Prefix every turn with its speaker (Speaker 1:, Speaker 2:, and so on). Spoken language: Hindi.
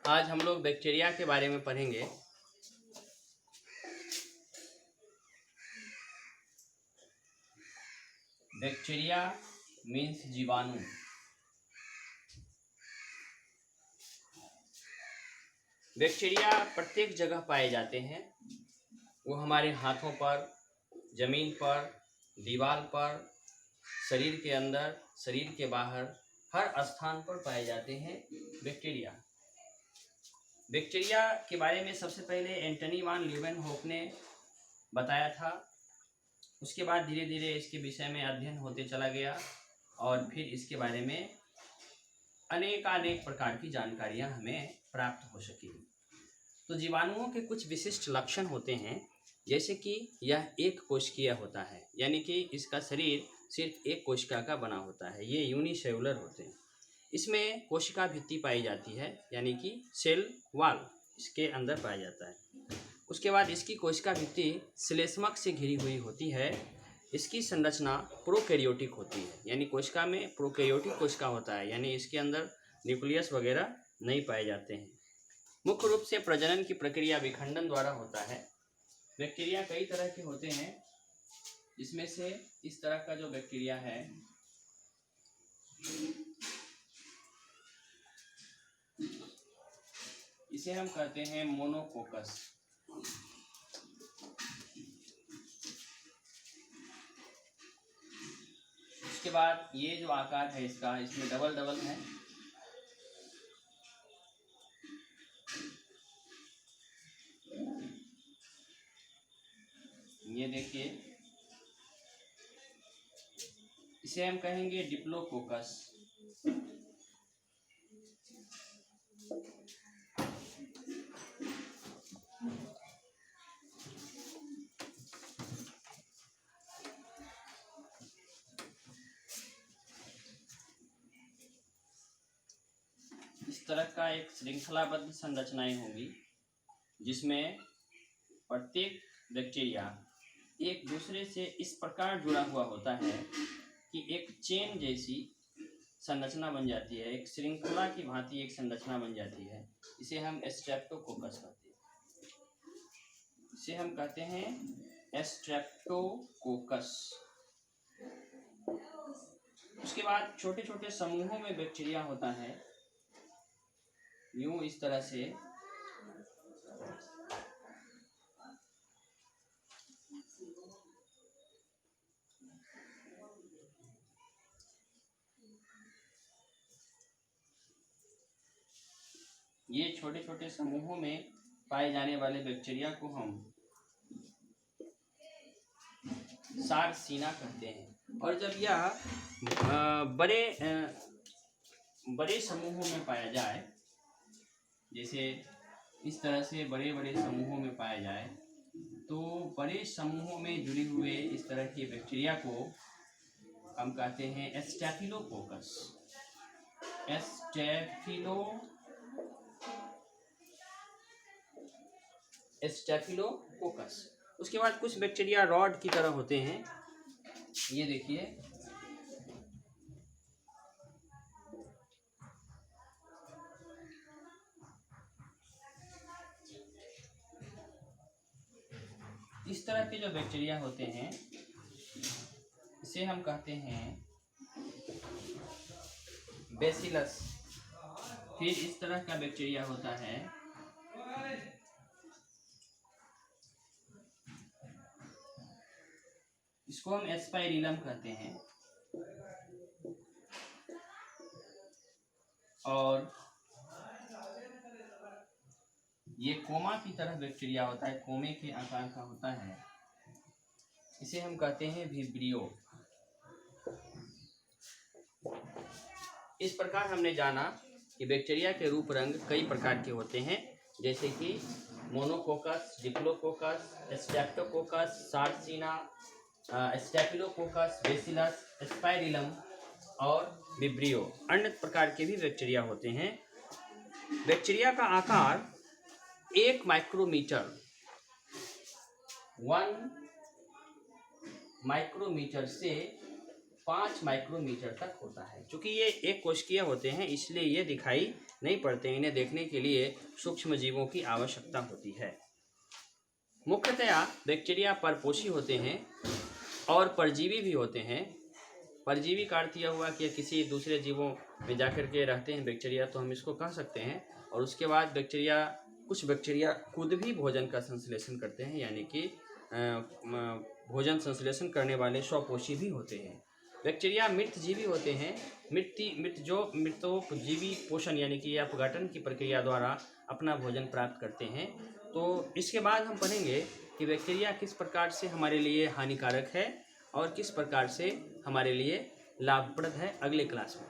Speaker 1: आज हम लोग बैक्टीरिया के बारे में पढ़ेंगे। बैक्टीरिया मीन्स जीवाणु। बैक्टीरिया प्रत्येक जगह पाए जाते हैं। वो हमारे हाथों पर, जमीन पर, दीवार पर, शरीर के अंदर, शरीर के बाहर, हर स्थान पर पाए जाते हैं बैक्टीरिया। बैक्टीरिया के बारे में सबसे पहले एंटनी वान ल्यूवेनहोफ ने बताया था। उसके बाद धीरे धीरे इसके विषय में अध्ययन होते चला गया और फिर इसके बारे में अनेक प्रकार की जानकारियां हमें प्राप्त हो सकी। तो जीवाणुओं के कुछ विशिष्ट लक्षण होते हैं, जैसे कि यह एक कोशिकीय होता है, यानी कि इसका शरीर सिर्फ एक कोशिका का बना होता है। ये यूनिसेलुलर होते हैं। इसमें कोशिका भित्ति पाई जाती है, यानी कि सेल वॉल इसके अंदर पाया जाता है। उसके बाद इसकी कोशिका भित्ति श्लेष्मक से घिरी हुई होती है। इसकी संरचना प्रोकैरियोटिक होती है, यानी कोशिका में प्रोकैरियोटिक कोशिका होता है, यानी इसके अंदर न्यूक्लियस वगैरह नहीं पाए जाते हैं। मुख्य रूप से प्रजनन की प्रक्रिया विखंडन द्वारा होता है। बैक्टीरिया कई तरह के होते हैं, जिसमें से इस तरह का जो बैक्टीरिया है इसे हम कहते हैं मोनोकोकस। उसके बाद ये जो आकार है इसका, इसमें डबल डबल है। ये देखिए, इसे हम कहेंगे डिप्लोकोकस। इस तरह का एक श्रृंखलाबद्ध संरचनाएं होंगी, जिसमें प्रत्येक बैक्टीरिया एक दूसरे से इस प्रकार जुड़ा हुआ होता है कि एक चेन जैसी संरचना बन जाती है, एक श्रृंखला की भांति एक संरचना बन जाती है। इसे हम स्ट्रेप्टोकोकस कहते हैं। इसे हम कहते हैं स्ट्रेप्टोकोकस। उसके बाद छोटे छोटे समूहों में बैक्टीरिया होता है, यूं इस तरह से। ये छोटे छोटे समूहों में पाए जाने वाले बैक्टीरिया को हम सारसीना कहते हैं। और जब यह बड़े समूहों में पाया जाए, जैसे इस तरह से बड़े बड़े समूहों में पाया जाए, तो बड़े समूहों में जुड़े हुए इस तरह के बैक्टीरिया को हम कहते हैं स्टैफिलोकोकस। स्टैफिलोकोकस। उसके बाद कुछ बैक्टीरिया रॉड की तरह होते हैं। ये देखिए, इस तरह के जो बैक्टीरिया होते हैं इसे हम कहते हैं बेसिलस। फिर इस तरह का बैक्टीरिया होता है इसको हम एस्पाइरिलम कहते हैं। और ये कोमा की तरह बैक्टीरिया होता है, कोमे के आकार का होता है। इसे हम कहते हैं विब्रियो। इस प्रकार हमने जाना कि बैक्टीरिया के रूप रंग कई प्रकार के होते हैं, जैसे कि monococcus, diplococcus, streptococcus, sarcina, staphylococcus, bacillus, spirillum और विब्रियो। अन्य प्रकार के भी बैक्टीरिया होते हैं। बैक्टीरिया का आकार 1 माइक्रोमीटर 1 माइक्रोमीटर से 5 माइक्रोमीटर तक होता है। चूँकि ये एक कोशिकीय होते हैं इसलिए ये दिखाई नहीं पड़ते, इन्हें देखने के लिए सूक्ष्म जीवों की आवश्यकता होती है। मुख्यतया बैक्टीरिया परपोषी होते हैं और परजीवी भी होते हैं। परजीवी का अर्थ यह हुआ कि किसी दूसरे जीवों में जाकर के रहते हैं बैक्टीरिया, तो हम इसको कह सकते हैं। और उसके बाद कुछ बैक्टीरिया खुद भी भोजन का संश्लेषण करते हैं, यानी कि भोजन संश्लेषण करने वाले स्वपोषी भी होते हैं। बैक्टीरिया मृतजीवी होते हैं। मृतोपजीवी पोषण यानी कि अपघटन की प्रक्रिया द्वारा अपना भोजन प्राप्त करते हैं। तो इसके बाद हम पढ़ेंगे कि बैक्टीरिया किस प्रकार से हमारे लिए हानिकारक है और किस प्रकार से हमारे लिए लाभप्रद है अगले क्लास में।